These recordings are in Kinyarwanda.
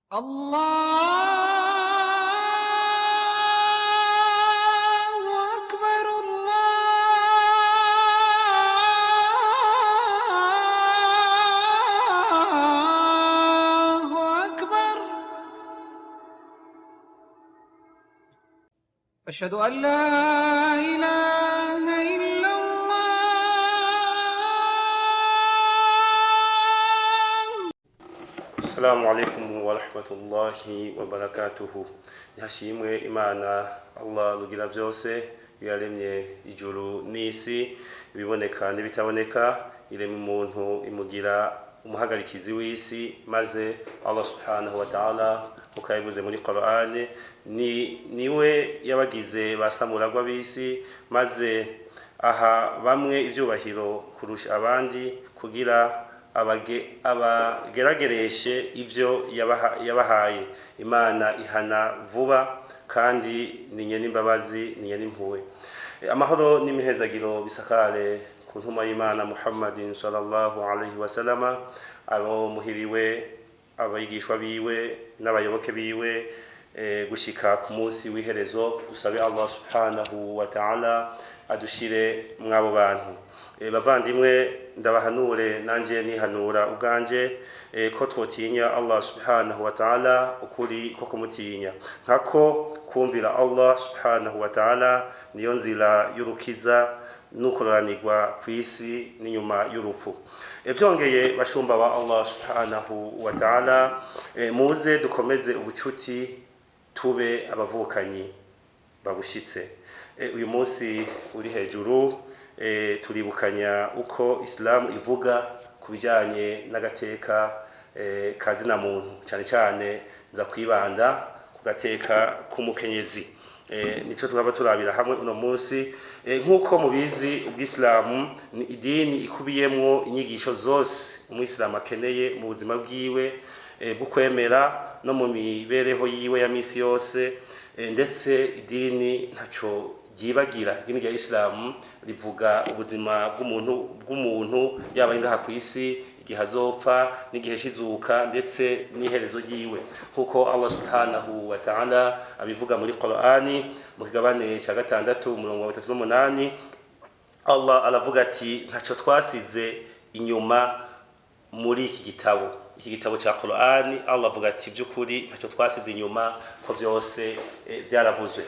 الله أكبر الله أكبر أشهد أن لا إله إلا الله. Assalamu alaikum wa rahmatullahi wa barakatuhu. Yashimwe Imana Allah rugira byose yaremye ijuru n'isi ibiboneka n'ibitaboneka, irema umuntu imugira umuhagarikizi w'isi, maze Allah subhanahu wa ta'ala ukayivuze muri Qur'an niwe yabagize basamuragwa b'isi, maze aha bamwe ibyubahiro kurusha abandi kugira abageragereshe ivyo yabahaye. Imana ihana vuba kandi ninye n'imbabazi, ninye n'impuwe. Amahoro n'imihezagiro bisakare ku ntuma y'Imana Muhammadin sallallahu alaihi wasallama, abo muhiriwe, abayigishwa biwe n'abayoboke biwe gushika ku munsi w'iherezo. Dusabe Allah subhanahu wa ta'ala adushire mwabo bantu. Bavandimwe, ndabahanure nanje nihanura ubwanje ko twotinya Allah subhanahu wa ta'ala ukuri ko kumutinya, nkako kumvira Allah subhanahu wa ta'ala niyo nzira y'urukiza n'ukuranirwa kw'isi n'inyuma y'urupfu. Vyongeye bashumba wa Allah subhanahu wa ta'ala, muze dukomeze ubucuti, tube abavukanyi babushitse. Uyu munsi uri hejuru turibukanya uko Islam ivuga kubijanye n'agateka kazina muntu, cyane cyane za kwibanda ku gateka k'umukenyezi. Nico twaba turabira hamwe uno munsi. Nkuko mubizi, ubw'Islam ni idini ikubiyemwo inyigisho zose umuyisilamu akeneye mu buzima bwiwe bukwemera no mu mibereho yiwe ya misi yose, ndetse idini ntaco yibagira. Idini rya Islam rivuga ubuzima bw'umuntu yaba ingaha ku isi, igihe azopfa n'igihe shizuka, ndetse n'iherezo ryiwe, kuko Allah subhanahu wa ta'ala abivuga muri Qur'ani mu kigabane ca 6:38. Allah aravuga ati ntaco twasize inyuma muri iki gitabo cha Qur'ani. Allah avuga ati by'ukuri ntacyo twasize inyuma, ko byose byaravuzwe.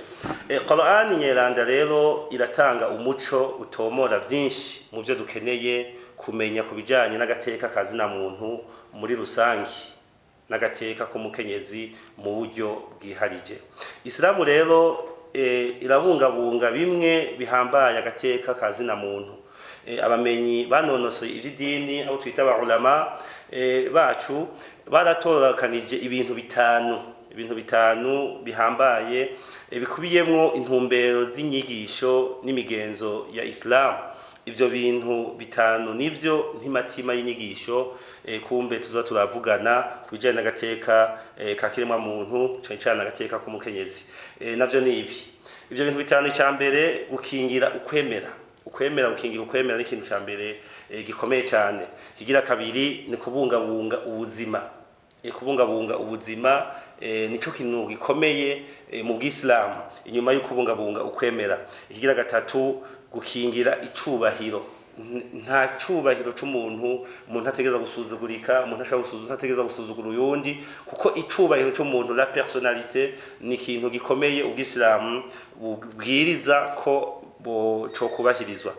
Qur'ani nyeranda rero iratanga umuco utomora byinshi mu byo dukeneye kumenya kubijanye n'agateka kazina muntu muri rusangi, n'agateka k'umukenyezi mu buryo bwiharije. Islamu rero irabungabunga bimwe bihambaye agateka kazina muntu. Abamenyi banonosoye ivy'idini abo twita ba ulama bacu baratorakanije ibintu bitanu bihambaye bikubiyemwo intumbero z'inyigisho n'imigenzo ya Islam. Ivyo bintu bitanu nivyo ntimatima y'inyigisho. Kumbe tuza turavugana kubijanye n'agateka kakiremwa muntu, cyane cyane agateka k'umukenyezi. Navyo nibi ivyo bintu bitanu. Icambere, gukingira ukwemera. Gukingira ukwemera ni ikintu ca mbere gikomeye cyane. Kigira kabiri ni kubungabunga ubuzima. Kubungabunga ubuzima nico kintu gikomeye mu bw'Islam, inyuma yo kubungabunga ukwemera. Kigira gatatu, gukingira icubahiro. Nta cubahiro c'umuntu ategeza gusuzugurika, ategeza gusuzugura uyundi, kuko icubahiro c'umuntu, la personnalité, ni ikintu gikomeye ubw'Islam bubwiriza ko cyo kubahirizwa.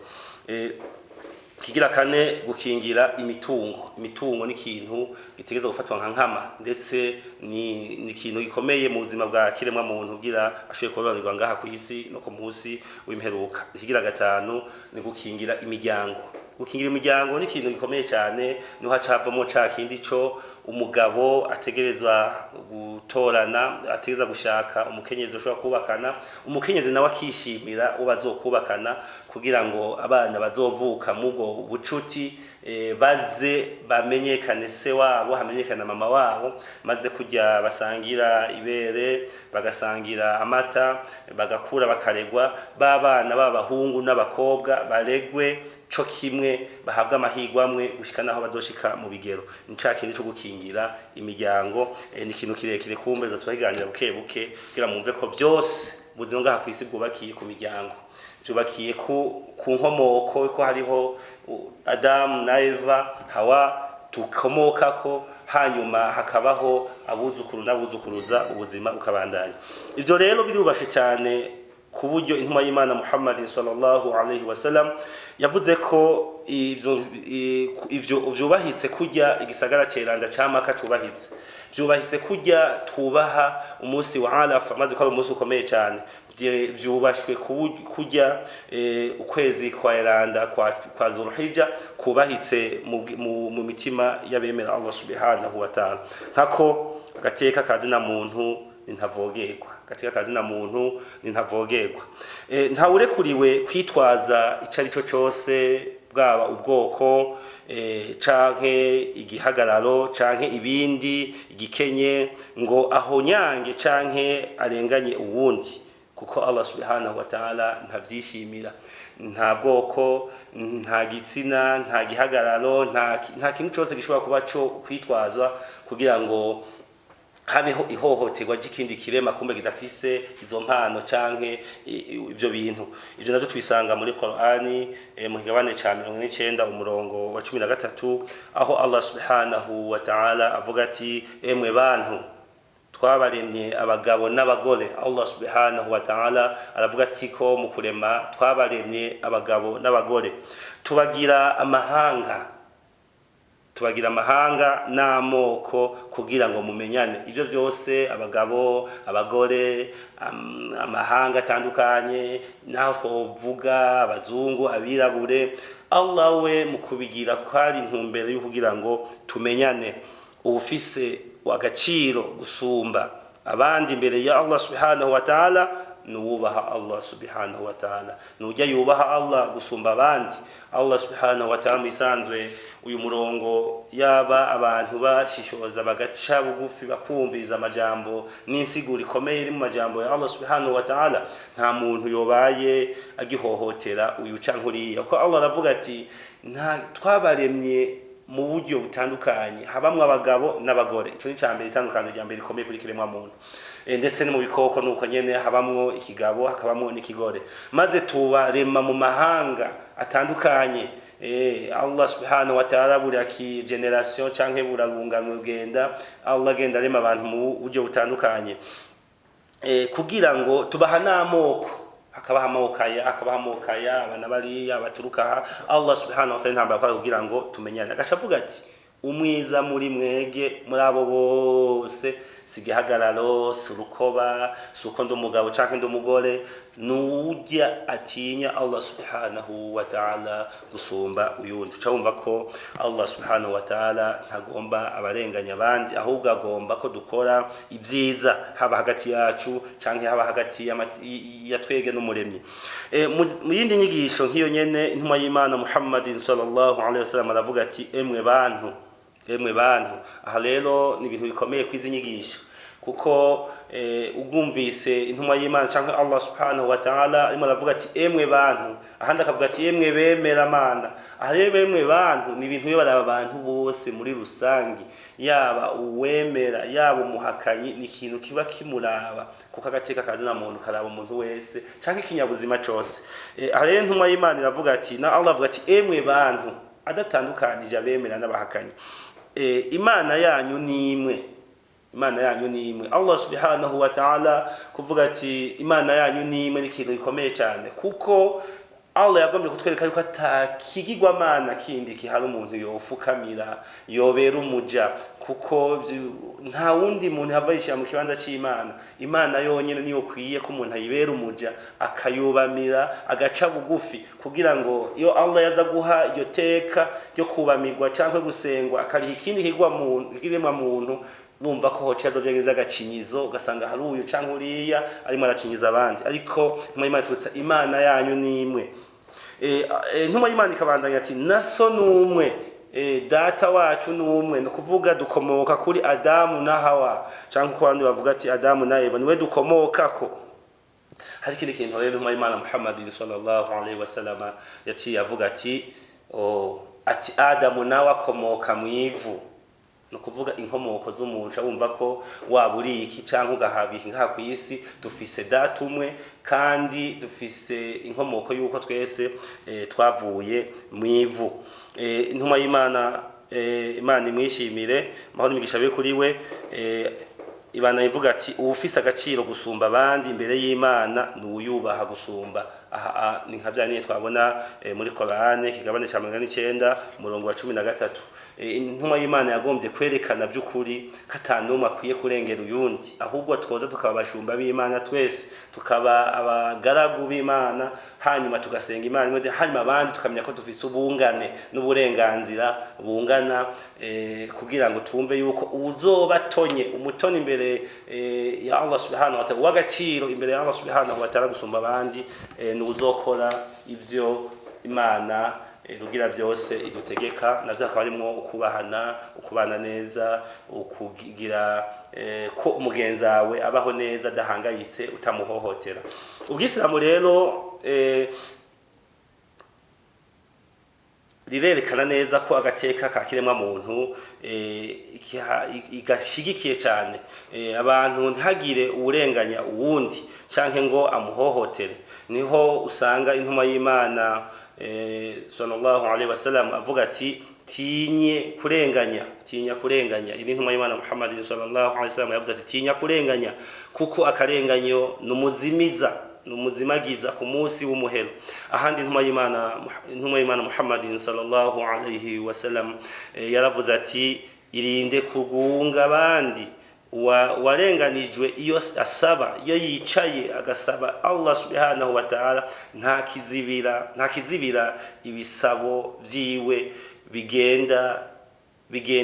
Kigira kane, gukingira imitungo. Imitungo ni ikintu gitegeza gufatwa nka nkama, ndetse ni ikintu gikomeye mu buzima bwa kiremwa muntu kugira ashoboye kurobanirwa ngaha ku isi no ku munsi w'imperuka. Kigira gatanu ni gukingira imiryango. Gukingira imiryango ni ikintu gikomeye cyane, niho hacavamo ca kindi co umugabo ategerezwa gutorana, ategereza gushaka umukenyezi ushobora kubakana, umukenyezi nawe akishimira uwo bazokubakana, kugira ngo abana bazovuka mugo bucuti baze bamenyekane se wabo, hamenyekana mama wabo, maze kujya basangira ibere, bagasangira amata, bagakura bakaregwa. Babana b'abahungu n'abakobwa baregwe co kimwe bahabwa amahirwe amwe gushika naho bazoshika mu bigero nica kintu cyo gukingira imiryango ni ikintu kirekire kumbeza turaganira buke buke kugira mumve ko byose buzima ngaha kwisi bwubakiye ku miryango byubakiye ku nkomoko ko hariho Adamu na Eva Hawa tukomokako hanyuma hakabaho abuzukuru n'abuzukuruza ubuzima ukabandanya. Ivyo rero birubashe cyane ku buryo intumwa y'Imana Muhammad sallallahu alaihi wasallam yavuze ko ivyo vyubahitse kujya igisagara ceranda camaka cubahitse vyubahitse kujya tubaha umunsi wa Arafa maze ko ari umunsi ukomeye cyane vyubashwe kujya ukwezi kwa Iranda kwa Zulhijja kubahitse mu mitima y'abemera Allah subhanahu wa ta'ala ntako agateka kazina muntu ntavogerwa katika kazina muntu ntavogerwa ntawurekuriwe kwitwaza icari cyo cyose bwaba ubwoko canke igihagararo canke ibindi igikenye ngo ahonyange canke arenganye uwundi kuko Allah subhanahu wa ta'ala ntavyishimira nta bwoko nta gitsina nta gihagararo nta kintu cyose gishobora kuba cyo kwitwaza kugira ngo habeho ihohoterwa ry'ikindi kirema kumbe kidafise izo mpano canke ivyo bintu ivyo navyo tubisanga muri Qur'ani mu kigabane ca 49 umurongo wa 13 aho Allah subhanahu wa ta'ala avuga ati emwe bantu twabaremye abagabo n'abagore Allah subhanahu wa ta'ala aravuga ati ko mu kurema twabaremye abagabo n'abagore tubagira amahanga n'amoko kugira ngo mumenyane ivyo byose abagabo abagore amahanga atandukanye naho twovuga abazungu abirabure Allah we mu kubigira kwari intumbero yo kugira ngo tumenyane ufise wagaciro gusumba abandi imbere ya Allah subhanahu wa ta'ala nubaha Allah subhanahu wa ta'ala nujya yubaha Allah gusumba abandi Allah subhanahu wa ta'ala misanzwe uyu murongo yaba abantu bashishoza bagaca bugufi bakumviza amajambo n'insiguro ikomeye iri mu majambo ya Allah subhanahu wa ta'ala nta muntu yobaye agihohotera uyu cankuriya ko Allah aravuga ati nta twabaremye mu buryo butandukanye habamwe abagabo n'abagore ico ni cyambere itandukanye rya mbere ikomeye kuri kiremwa muntu ndetse no mu bikoko nuko nyene habamwo ikigabo hakabamwo n'ikigore maze tubarema mu mahanga atandukanye Allah subhanahu wa ta'ala buri aki generation canke burarungano genda Allah genda rema abantu mu buryo butandukanye kugira ngo tubaha namoko hakabaha amokaya abana bari abaturuka Allah subhanahu wa ta'ala ntamba kwa kugira ngo tumenyane agacavuga ati umwiza muri mwege muri abo bose sigihagararo surukoba suko ndumugabo canke ndumugore nujya atinya Allah subhanahu wa ta'ala gusumba uyundi cyumva ko Allah subhanahu wa ta'ala ntagomba abarenganya abandi ahubwo agomba ko dukora ibyiza haba hagati yacu canke haba hagati ya twege n'umuremyi mu yindi nyigisho nkiyo nyene intumwa y'Imana Muhammadin sallallahu alaihi wasallam aravuga ati emwe bantu aha rero ni ibintu bikomeye kwizi nyigisho kuko ugumvise intumwa y'Imana canke Allah subhanahu wa ta'ala arimo aravuga ati emwe bantu ahandi akavuga ati emwe bemera Mana aha rero emwe bantu ni ibintu bibaraba abantu bose muri rusangi yaba uwemera yaba umuhakanyi ni ikintu kiba kimuraba kuko agateka kazina muntu karaba umuntu wese canke ikinyabuzima cyose aha rero intumwa y'Imana iravuga ati na Allah avuga ati emwe bantu adatandukanije abemera n'abahakanyi Imana yanyu ni imwe Allah subhanahu wa ta'ala kuvuga ati Imana yanyu ni imwe n'ikintu gikomeye cyane kuko Allah yagomye kutwereka yuko atakigirwa Mana kindi kihari umuntu yofukamira yobera umuja kuko nta wundi muntu habayisha mu kibanza cy'Imana Imana yonyene niyo kwiye ko umuntu ayibera umuja akayubamira agaca bugufi kugira ngo iyo Allah yaza guha iryo teka ryo kubamirwa canke gusengwa akariha ikindi kiremwa muntu numva ko hoca dogeza agacinyizo ugasanga hari uyu canke uriya arimo aracinyiza abandi ariko Imana twitsa Imana yanyu ni imwe ntuma y'Imana ikabandanya ati naso numwe data wacu numwe no kuvuga dukomoka kuri Adamu na Hawa canke ko bandi bavuga ati Adamu na Eva niwe dukomoka ko hari kindi kintu rero ntuma y'Imana Muhammad sallallahu alaihi wasallam yaciye avuga ati ati Adamu nawe akomoka mu ivu, no kuvuga inkomoko z'umuntu wumva ko waba uri iki cyangwa ugahabika ngaha ku isi dufise data umwe kandi dufise inkomoko y'uko twese twavuye mu ivu. Intuma y'Imana, Imana imwishimire mahoro imigisha be kuri we, Imana ivuga ati ufise agaciro gusumba abandi imbere y'Imana n'uyubaha gusumba. Aha ni nkavyaniye twabona muri Qur'ane kigabane ca 9 umurongo wa 13. Intuma y'Imana yagombye kwerekana by'ukuri katanuma akwiye kurengera uyundi, ahubwo twoza tukaba bashumba b'Imana twese, tukaba abagaragu b'Imana, hanyuma tugasenga Imana imwe, hanyuma abandi tukamenya ko dufise ubungane n'uburenganzira bungana, kugira ngo tumve yuko uzoba tonye umutoni imbere ya Allah subhanahu wa ta'ala, wagaciro imbere ya Allah subhanahu wa ta'ala gusumba abandi, n'uzokora ivyo Imana rugira byose idutegeka, navyo akaba arimo ukubahana, ukubana neza, ukugira ko umugenzi wawe abaho neza dahangayitse utamuhohotera. Ubwisilamu rero rirerekana neza ko agateka ka kiremwa muntu igashigikiye cyane abantu ntagire uburenganya uwundi canke ngo amuhohotere. Niho usanga intuma y'Imana sallallahu alaihi wasallam avuga ati tinya kurenganya. Iri ntuma y'Imana Muhammad sallallahu alaihi wasallam yavuze ati tinya kurenganya, kuko akarenganyo numuzimagiza ku munsi w'umuhero. Ahandi intuma y'Imana Muhammad sallallahu alaihi wasallam yaravuze ati irinde kugunga abandi. Warenganijwe iyo asaba, iyo yicaye agasaba Allah subhanahu wa ta'ala, nta kizibira ibisabo vyiwe bigenda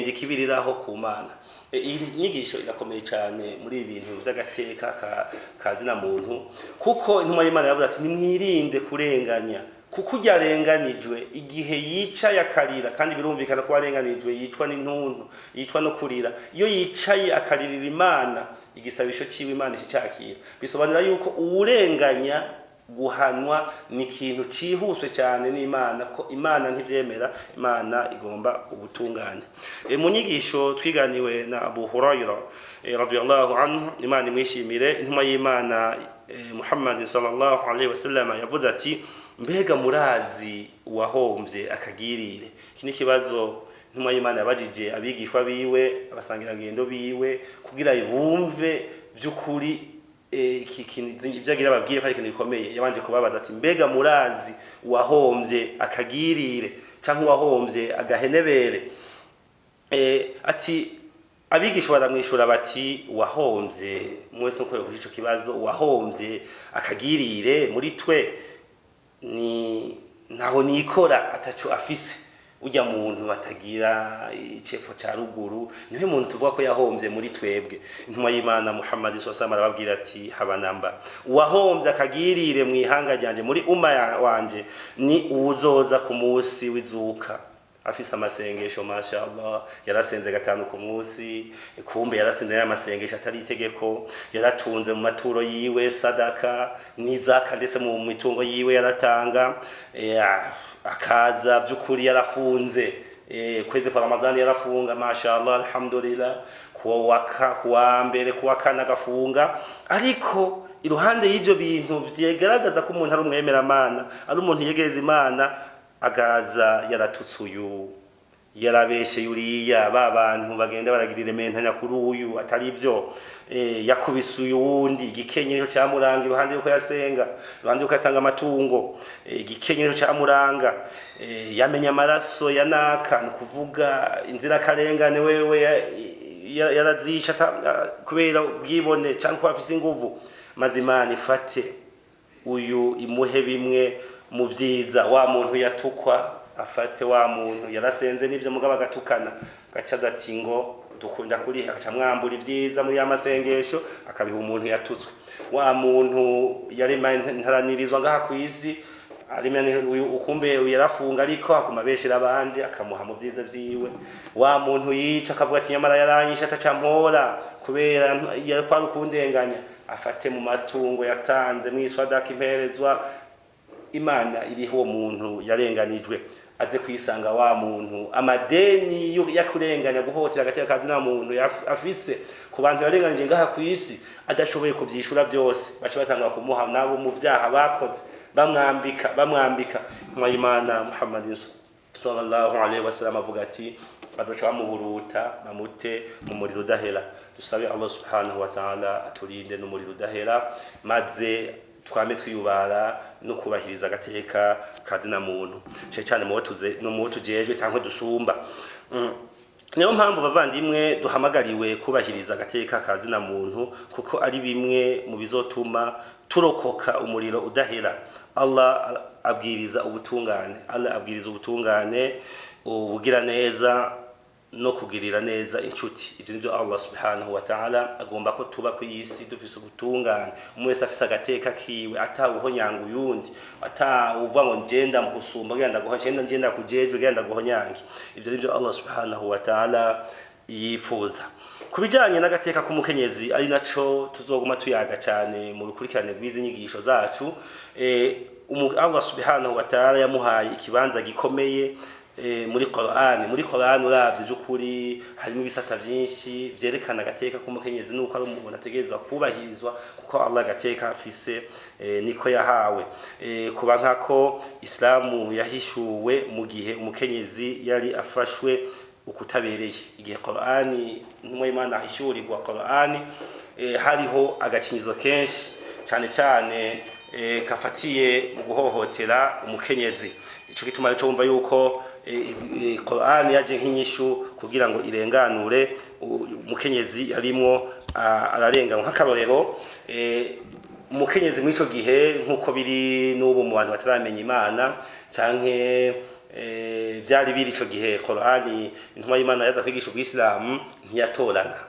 ikibiriraho ku Mana. Iyi nyigisho irakomeye cyane muri ibintu by'agateka kazina muntu, kuko intuma y'Imana yavuze ati nimwirinde kurenganya, kuko yarenganijwe igihe yicaye akarira, kandi birumvikana ko warenganijwe yicwa n'intuntu, yicwa no kurira. Iyo yicaye akaririra Imana, igisabisho ciwe Imana icakira. Bisobanura yuko uwurenganya guhanwa ni ikintu cihuswe cyane n'Imana, ko Imana ntivyemera, Imana igomba ubutungane. Mu nyigisho twiganiwe na Abu Huraira radiyallahu anhu, Imana imwishimire, intuma y'Imana Muhammad sallallahu alaihi wasallam yavuze ati mbega murazi uwahomvye akagirire. Iki ni kibazo intuma y'Imana yabajije abigishwa biwe, abasangira ngendo biwe, kugira bumve by'ukuri ibyagira babwiye ko ari ikintu gikomeye. Yabanje kubabaza ati mbega murazi uwahomvye akagirire canke uwahomvye agahenebere. Ati abigishwa baramwishura bati uwahomvye, mwese uko kuri ico kibazo, uwahomvye akagirire muri twe ni ntaho nikora ataco afise. Ujya muntu atagira icefo ca ruguru niwe muntu tuvuga ko yahomvye muri twebwe. Intuma y'Imana Muhammad sallallahu alaihi wasallam arababwira ati habanamba, uwahomvye akagirire mu ihanga ryanje, muri umma wanje, ni uzoza ku munsi w'izuka afise amasengesho mashallah, yarasenze 5 ku munsi, kumbe yarasenze y'amasengesho atari itegeko, yaratunze mu maturo yiwe sadaka n'izaka, ndetse mu mitungo yiwe yaratanga, akaza by'ukuri yarafunze, kwezi kwa Ramadhan yarafunga mashallah alhamdulillah, kuwa mbere kuwa kana gafunga. Ariko iruhande y'ivyo bintu vyegaragaza ko umuntu ari umwemera Imana, ari umuntu yegereza Imana, agaza yaratutse uyu, yarabeshe yuriya, babantu bagenda baragirira mentanya kuri uyu atari byo, yakubise uyu wundi, igikenyero cyamuranga iruhande yuko yasenga, iruhande yuko yatanga amatungo, igikenyero cyamuranga, yamenya amaraso yanaka, no kuvuga inzira karengane wewe yarazisha kubera ubwibone cyangwa afise inguvu. Mazimana ifate uyu imuhe bimwe mu vyiza. Wa muntu yatukwa afate wa muntu yarasenze n'ivyo mugabo agatukana, gacaza ati ngo dukunda kuri akaca mwambura ivyiza muri amasengesho, akabiha umuntu yatutswe. Wa muntu yari ntaranirizwa ngaha ku isi, arimene uyu ukumbe yarafunga ariko akumabeshera abandi, akamuha mu vyiza vyiwe. Wa muntu yica akavuga ati nyamara yaranyisha atacampora kubera yakwa kundenganya, afate mu matungo yatanze mwiswadaka imperezwa, Imana iriho uwo muntu yarenganijwe. aze kwisanga wa muntu amadeni yakurenganya guhotera agateka kazina muntu afise ku bantu yarenganije ngaha ku isi adashoboye kuvyishura byose bace batanga kumuha nabo mu vyaha bakoze bamwambika Imana Muhammadin sallallahu alaihi wasallam avuga ati bazoca bamuburuta bamute mu muriro udahera. Dusabe Allah subhanahu wa ta'ala aturinde n'umuriro udahera maze twame twiyubara no kubahiriza agateka kazina muntu cyane mu tujejwe cyangwa dusumba. Niyo mpamvu bavandimwe duhamagariwe kubahiriza agateka kazina muntu kuko ari bimwe mu bizotuma turokoka umuriro udahera. Allah abwiriza ubutungane ubugira neza no kugirira neza inshuti. Ibyo nibyo Allah subhanahu wa ta'ala agomba ko tuba ku isi dufise ubutungane, umwese afise agateka kiwe atawuhonyanga uyundi, atawuva ngo ngenda mu gusumba ngenda kujejwe ngenda guhonyange. Ibyo nibyo Allah subhanahu wa ta'ala yifuza. Kubijanye n'agateka k'umukenyezi ari naco tuzoguma tuyaga cyane mu rukurikirane rw'izi nyigisho zacu. Allah subhanahu wa ta'ala yamuhaye ikibanza gikomeye muri Qur'an uravye by'ukuri harimo ibisata byinshi byerekana agateka k'umukenyezi nuko ari umuntu ategereza kubahirizwa kuko Allah agateka afise niko yahawe. Kuba nkako Islamu yahishuwe mu gihe umukenyezi yari afashwe ukutabereye. Igihe Qur'ani Imana ahishurirwa Qur'ani hariho agacinyizo kenshi cyane kafatiye mu guhohotera umukenyezi. Ico gituma cyo bumva yuko Qur'ani yaje nk'inyishu kugira ngo irenganure umukenyezi yarimwo ararenga nk'akarorero. Umukenyezi muri ico gihe nkuko biri n'ubu mu bantu bataramenya Imana canke byari biri ico gihe Qur'ani intuma y'Imana yaza kwigisha ubw'Islam ntiyatorana.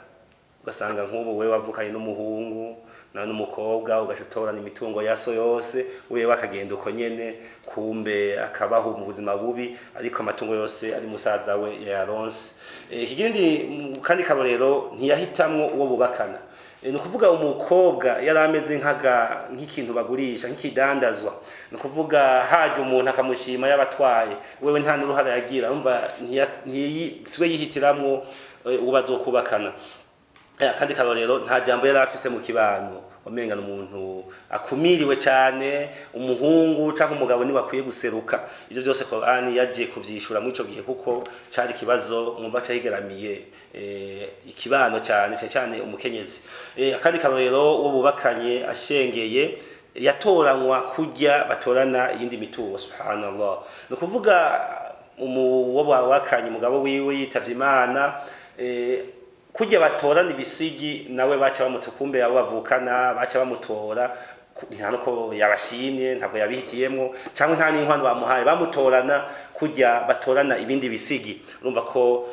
Ugasanga nk'ubu wewe wavukanye n'umuhungu na n'umukobwa ugashotorana imitungo yaso yose wewe akagenda uko nyene kumbe akabaho mu buzima bubi ariko amatungo yose ari musaza we yaronse. Ikindi kandi karorero ntiyahitamwo uwo bubakana. Nukuvuga umukobwa yarameze nk'ikintu bagurisha nk'ikidandazwa. Nukuvuga haje umuntu akamushima yabatwaye wewe nta n'uruhara yagira umva siwe yihitiramwo ubazokubakana. Kandi karorero nta jambo yari afise mu kibano wamenga n'umuntu akumiriwe cyane umuhungu cyangwa umugabo ni bakwiye guseruka. Ibyo byose Qur'ani yaje kuvyishura muri ico gihe kuko cyari kibazo mwumva cyahigeramiye ikibano cyane umukenyezi. Kandi karorero wo bubakanye ashengeye yatoranywa kujya batorana iyindi mitungo. Subhanallah. No kuvuga wo bubakanye umugabo wiwe yitavye Imana kujya batorana ibisigi nawe baca bamutukumbe yabo bavukana baca bamutora nta nuko yabashimye ntabwo yabihitiyemo cyangwa nta n'inkwano bamuhaye bamutorana kujya batorana ibindi bisigi. Urumva ko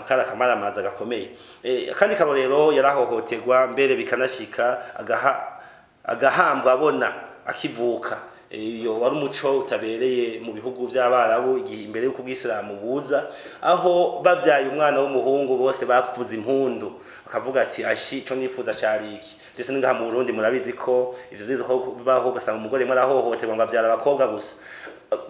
arakamaramanza gakomeye. Kandi karorero yarahohoterwa mbere bikanashika agahambwa abona akivuka. Iyo wari umuco utabereye mu bihugu by'Abarabu igihe imbere y'uko ubw'Islamu buza aho bavyaye umwana w'umuhungu bose bakuvuza impundu bakavuga ati ashi cyo nifuza cyari iki. Ndetse n'ingaha mu Burundi murabizi ko ivyo vyizo ko baho gasanga umugore marahohoterwa ngo avyara abakobwa gusa.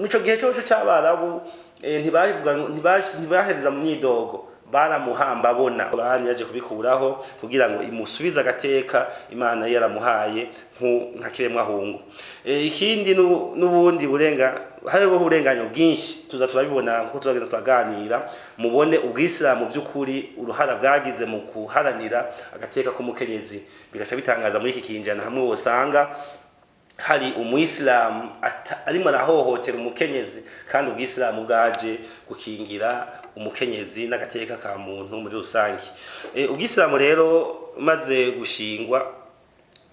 Mico gihe cyo cy'Abarabu ntibahereza mu myidogo baramuhamba abona. Qur'ani yaje kubikuraho kugira ngo imusubize agateka Imana yaramuhaye nka kiremwa hungu. Ikindi n'ubundi hariho uburenganyo bwinshi tuza turabibona kuko tuzagenda turaganira mubone ubw'Islamu by'ukuri uruhara bwagize mu kuharanira agateka k'umukenyezi. Bigaca bitangaza muri iki kinjana hamwe wosanga hari umuyisilamu arimo arahohotera umukenyezi kandi ubw'Islamu bwaje gukingira umukenyezi n'agateka ka muntu muri rusangi. Ubw'Islamu rero maze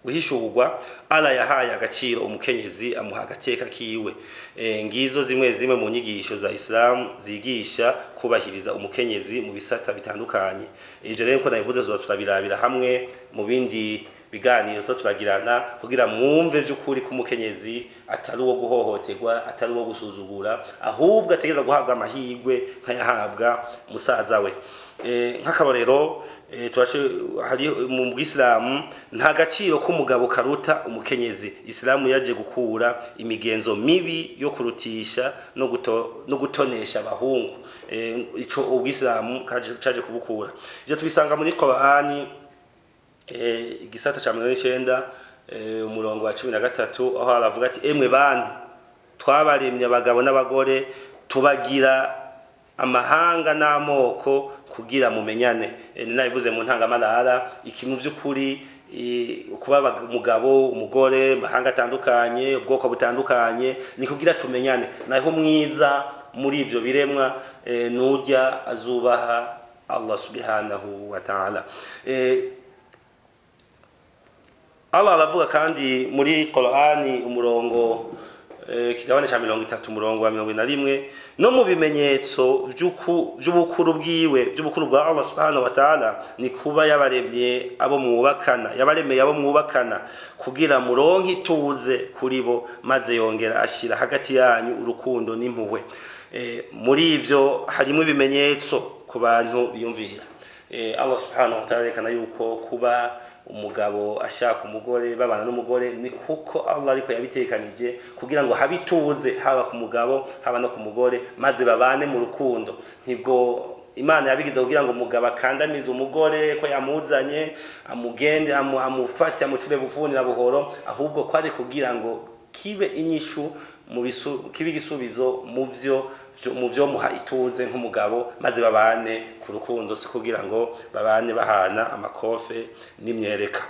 guhishurwa Allah yahaye agaciro umukenyezi amuha agateka kiwe. Ngizo zimwe mu nyigisho za Islam zigisha kubahiriza umukenyezi mu bisata bitandukanye. Ivyo rero ko nabivuze turabirabira hamwe mu bindi biganiro zo turagirana kugira mwumve by'ukuri ko umukenyezi atari uwo guhohoterwa atari uwo gusuzugura ahubwo ategeza guhabwa amahirwe nkayahabwa musaza we. Nk'akarorero hari mu Islamu nta gaciro k'umugabo karuta umukenyezi. Islamu yaje gukura imigenzo mibi yo kurutisha no gutonesha abahungu. Ico ubwislamu caje kubukura. Ivyo tubisanga muri Qur'ani igisata ca 19 umurongo wa 13 aho aravuga ati emwe bantu twabaremye abagabo n'abagore tubagira amahanga n'amoko kugira mumenyane. Ninabivuze mu ntangamarara ikintu vy'ukuri kuba umugabo umugore mahanga atandukanye ubwoko butandukanye ni kugira tumenyane. Naho mwiza muri ivyo biremwa nujya azubaha Allah subhanahu wa ta'ala. Allah aravuga kandi muri Qur'ani umurongo kigabane cha 30 umurongo wa 21 no mu bimenyetso by'ubukuru bwiwe by'ubukuru bwa Allah subhanahu wa ta'ala ni kuba yabaremye abo mwubakana yabaremeye abo mwubakana kugira muronke ituze kuri bo maze yongera ashira hagati yanyu urukundo n'impuhwe. Muri ivyo harimo ibimenyetso ku bantu biyumvira. Allah subhanahu wa ta'ala rekana yuko kuba umugabo ashaka umugore babana n'umugore ni kuko Allah ariko yabitekanije kugira ngo habituze haba ku mugabo haba no ku mugore maze babane mu rukundo. Ntibwo Imana yabigize kugira ngo umugabo akandamize umugore ko yamuzanye amugende amufate amucure buvunira buhoro, ahubwo kwari kugira ngo kibe inyishu kibe igisubizo mu vyo muha ituze nk'umugabo maze babane ku rukundo, si kugira ngo babane bahana amakofe n'imyereka.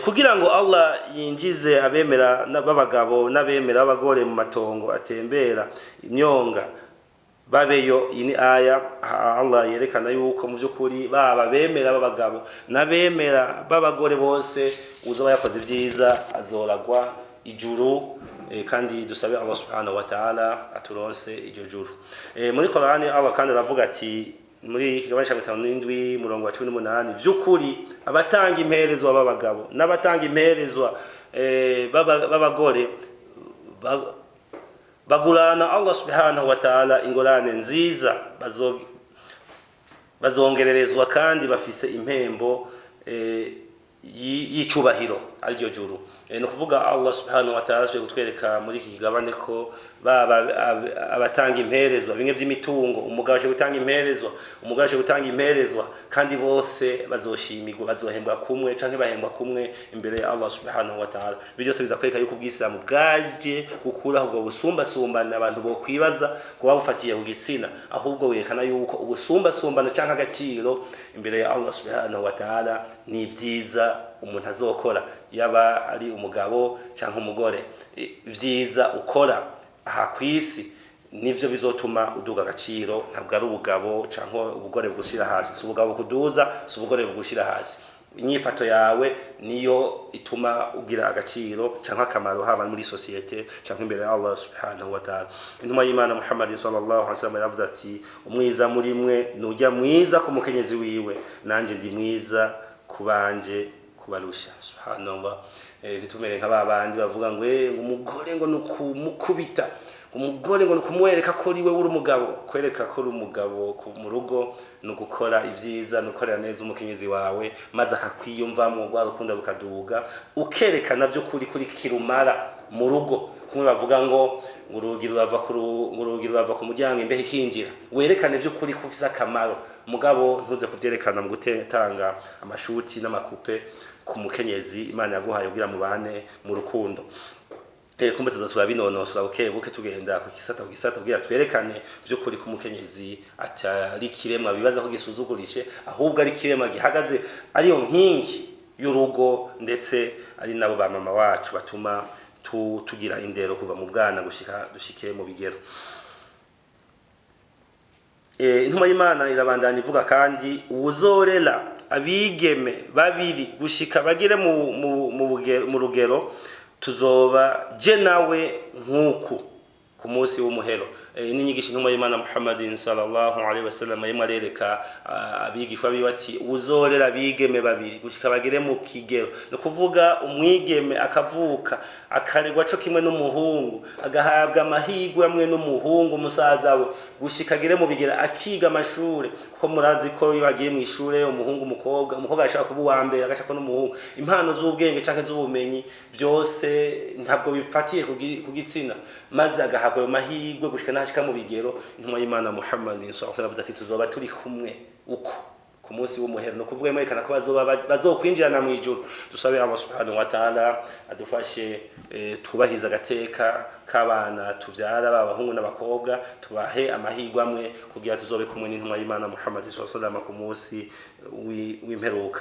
Kugira ngo Allah yinjize abemera n'abagabo n'abemera abagore mu matongo atembera imyonga babeyo. Ini aya Allah yerekana yuko mu byukuri baba bemera babagabo n'abemera babagore bose uzoba yakoze ibyiza azoragwa ijuru. Kandi dusabe Allah subhanahu wa ta'ala aturonse iryo juru. Muri Qur'ani Allah kandi aravuga ati muri kigabane cha 57 murongo wa 18 vy'ukuri abatanga imperezwa babagabo n'abatanga imperezwa babagore bagurana Allah subhanahu wa ta'ala ingorane nziza bazongererezwa kandi bafise impembo y'icubahiro aryo juru. No kuvuga Allah subhanahu wa ta'ala swe kutwereka muri iki kigabane ko abatanga imperezwa bimwe by'imitungo umugabo cyo gutanga imperezwa umugabo cyo gutanga imperezwa kandi bose bazoshimirwa bazohembwa kumwe canke bahembwa kumwe imbere ya Allah subhanahu wa ta'ala. Byose bizakwereka yuko ubwisilamu bwaje gukura ubwo busumbasumbana abantu bo kwibaza kuba bufatiye ku gisina, ahubwo werekana yuko ubusumbasumbana canke agaciro imbere ya Allah subhanahu wa ta'ala ni byiza umuntu azokora, yaba ari umugabo canke umugore. Vyiza ukora aha kwisi nivyo bizotuma uduga agaciro, ntabwo ari ubugabo canke ubugore bugushira hasi. Si ubugabo kuduza, si ubugore bugushira hasi. Inyifato yawe niyo ituma ugira agaciro canke akamaro haba muri societe canke imbere ya Allah subhanahu wa ta'ala. Intumwa y'Imana Muhammad sallallahu alaihi wasallam yavuze ati umwiza muri mwe nujya mwiza ku mukenyezi wiwe nanje ndi mwiza kubanje kubarusha. Subhanallah. Bitumere nk'ababandi bavuga ngo umugore ngo nukumukubita, umugore ngo nukumwereka ko riwe uri umugabo. Kwereka ko uri umugabo mu rugo no gukora ivyiza no korera neza umukenyezi wawe maze akakwiyumvamo rwa rukundo rukaduga, ukerekana byo kuri kirumara mu rugo. Kumwe bavuga ngo urugi rurava ku muryango imbehe kinjira. Werekane byo kuri kufisa akamaro, mugabo ntuze kuvyerekana mu gutanga amashuti n'amakupe ku mukenyezi Imana yaguhaye kugira mubane mu rukundo. Kumbe tuzabinonosora bukebuke tugenda ku gisata kugira twerekane byo kuri ku mukenyezi atari kiremwa bibaza ko gisuzugurishe, ahubwo ari kiremwa gihagaze ari yo nkingi y'urugo, ndetse ari nabo ba mama wacu batuma tugira indero kuva mu bwana dushike mu bigero. Intumwa y'Imana irabandanya ivuga kandi uzorera abigeme babiri gushika bagire mu rugero tuzoba je nawe nkuku ku munsi w'umuhero. N'inyigisho intumwa y'Imana Muhammadin sallallahu alaihi wasallam yimwe arereka abigishwa biwe ati uzorera abigeme babiri gushika bagere mu kigero, no kuvuga umwigeme akavuka akaregwa cyo kimwe n'umuhungu, agahabwa amahigwe amwe n'umuhungu musaza we gushika agere mu bigera akiga amashure, kuko murazi ko iyo agiye mu ishure umuhungu umukobwa ashaka kuba uwa mbere agashaka n'umuhungu. Impano z'ubwenge canke z'ubumenyi byose ntabwo bipfatiye ku gitsina, maze agahabwa amahigwe gushika nashika mu bigero. Intumwa y'Imana Muhammad sallallahu alaihi wasallam ati tuzoba turi kumwe uko ku munsi w'umuhero, no kuvuga imekana ko bazokwinjirana mu ijuru. Dusabe Allah subhanahu wa ta'ala adufashe tubahiza agateka k'abana tuvyara b'abahungu n'abakobwa, tubahe amahirwe amwe kugira tuzobe kumwe n'intumwa y'Imana Muhammad sallallahu alaihi wasallam ku munsi w'imperuka.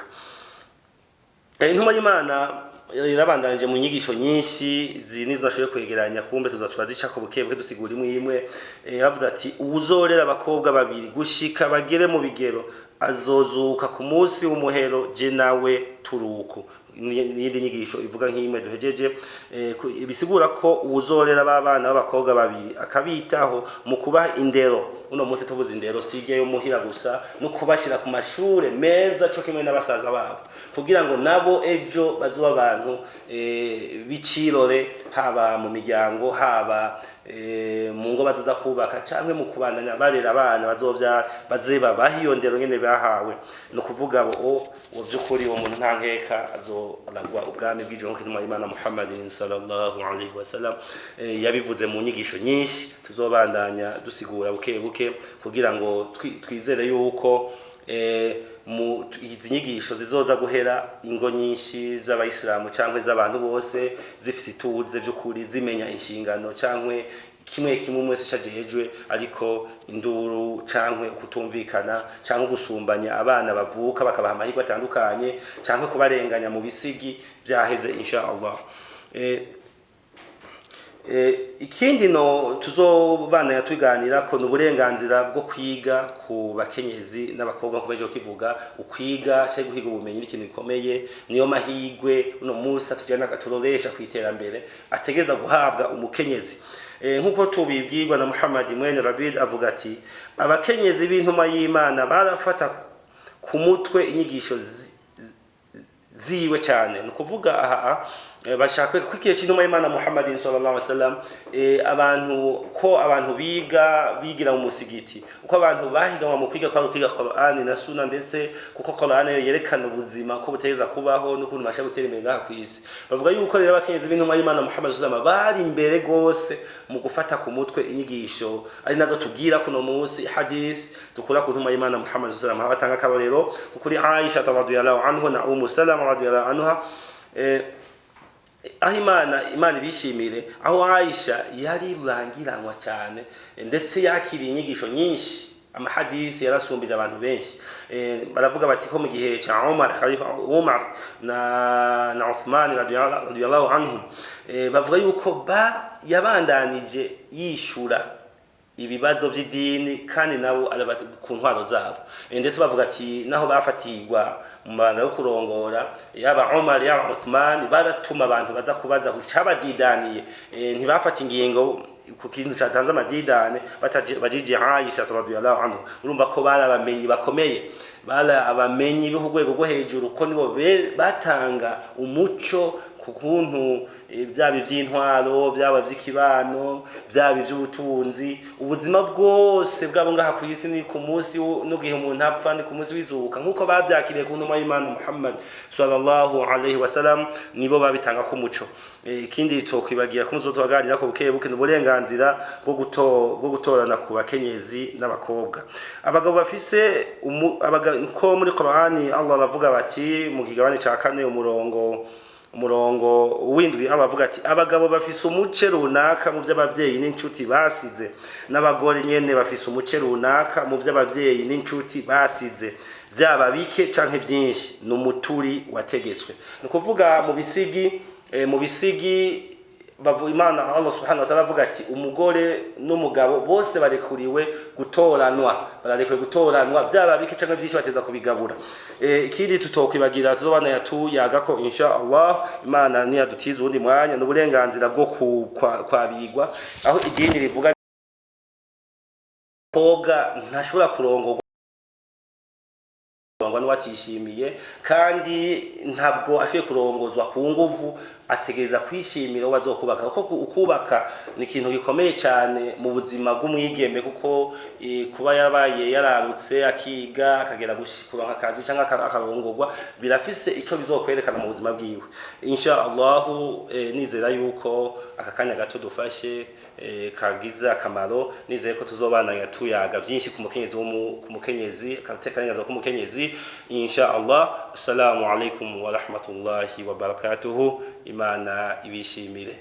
Intumwa y'Imana irabandanije mu nyigisho nyinshi zinizo nashoboye kwegeranya, kumbe tuzaturazica ko bukebuke dusigura imwe yavuze ati uzorera abakobwa babiri gushika bagere mu bigero azozuka ku munsi w'umuhero je nawe turuko. N'indi nyigisho ivuga nk'imwe duhejeje bisigura ko uzorera babana b'abakobwa babiri akabitaho mu kubaha indero. Uno munsi tuvuze indero sije yo muhira gusa, no kubashira ku mashure meza cyo kimwe n'abasaza babo, kugira ngo nabo ejo bazuba abantu bicirore, haba mu miryango haba mu ngo bazoza kubaka canke mu kubandanya barera abana bazovya bazeba bahiyondero nyene bahawe. No kuvuga bo byukuri uwo muntu nta nkeka azoragwa ubwami bw'ijuru nk'intumwa y'Imana Muhammadin sallallahu alaihi wasallam yabivuze mu nyigisho nyinshi tuzobandanya dusigura buke kugira ngo twizere yuko izi nyigisho zizoza guhera ingo nyinshi z'abayisilamu cyangwa z'abantu bose zifise ituze by'ukuri zimenya inshingano cyangwa kimwe mwese cajejwe, ariko induru cyangwa kutumvikana cyangwa gusumbanya abana bavuka bakabaha amahirwe atandukanye cyangwa kubarenganya mu bisigi byaheze insha Allah. Ikindi no tuzobana yatuganira ko n'uburenganzira bwo kwiga ku bakenyezi n'abakobwa nkomeje kivuga ukwiga cyo guhiga ubumenyi n'ikintu gikomeye, niyo mahigwe uno Musa tujana katuroresha kwiterambere ategeza guhabwa umukenyezi. Nkuko tubibwirwa na Muhammad mwene Rabid avuga ati abakenyezi b'intuma y'Imana barafata ku mutwe inyigisho ziwe cyane, no kuvuga aha bashaka kwikiye cy'intumwa y'Imana Muhammad sallallahu alaihi wasallam abantu bigira mu musigiti, uko abantu bahiganwa mu kwiga Qur'ani na Sunna, ndetse kuko Qur'ani yerekana ubuzima ko buteza kubaho n'ukuntu masha gutera imbere ngaha kwisi. Bavuga yuko rero abakenyezi b'intumwa y'Imana Muhammad sallallahu alaihi wasallam bari imbere gose mu gufata ku mutwe inyigisho ari nazo tubwira kuno munsi hadith dukura ku ntumwa y'Imana Muhammad sallallahu alaihi wasallam. Batanga kabarero kuri Aisha radhiyallahu anha na Salama radhiyallahu anha aho Imana bishimire, aho Aisha yari rangiranwa cyane ndetse yakiriye inyigisho nyinshi, amahadisi yarasumbije abantu benshi. Baravuga bati ko mu gihe cya Khalifa Umar na Uthman radhiyallahu anhum bavuga yuko yabandanije yishura ibibazo by'idini kandi nabo arabati ku ntwaro zabo, ndetse bavuga ati naho bafatirwa mu mabanga yo kurongora yaba Umar yaba Uthman baratuma abantu baza kubaza cyabadidaniye, ntibafata ingingo ku kintu cyatanze amadidane bajije Aisha radhiyallahu anha. Urumva ko barabamenyi bakomeye, barabamenyi b'urwego rwo hejuru, ko nibo batanga umuco ku kuntu byaba iby'intwaro byaba by'ikibano byaba iby'ubutunzi, ubuzima bwose bwabo ngaha ku isi ni ku munsi no gihe umuntu apfa ni ku munsi wizuka, nkuko babyakiriye ku ntumwa y'Imana Muhammad sallallahu alaihi wasallam, nibo babitanga ku muco. Ikindi tokwibagira ko muzotubaganira ko buke n'uburenganzira bwo gutorana ku bakenyezi n'abakobwa. Abagabo bafise ko muri Qur'ani Allah aravuga bati mu kigabane ca 4 umurongo w'indwi abavuga ati abagabo bafise umuce runaka mu by'abavyeyi n'inshuti basize, n'abagore nyene bafise umuce runaka mu by'abavyeyi n'inshuti basize, byaba bike canke byinshi n'umuturi wategetswe. No kuvuga mu bisigi Imana Allah subhanahu wa ta'ala avuga ati umugore n'umugabo bose barekuriwe gutoranwa, bararekuriwe gutoranwa byaba bike cyangwa byinshi bateza kubigabura. Ikindi tutokwibagira tuzobana yatuyaga ko insha Allah Imana niyadutiza undi mwanya n'uburenganzira bwo kwabigwa, aho idini rivuga koga ntashobora kurongorwa n'uwatishimiye, kandi ntabwo afiye kurongozwa ku nguvu, ategereza kwishimira bazokubaka. Kuko ukubaka ni ikintu gikomeye cyane mu buzima bw'umwigeme, kuko kuba yabaye yararutse akiga akagera gushikura akazi cyangwa akarongorwa birafise ico bizokwerekana mu buzima bwiwe. Insha Allah nizera yuko aka kanya gato dufashe kagize akamaro, nizeye ko tuzobana yatuyaga byinshi ku mukenyezi katekanyaza ku mukenyezi insha Allah. Assalamu alaikum wa rahmatullahi wa barakatuhu. Imana ibishimire.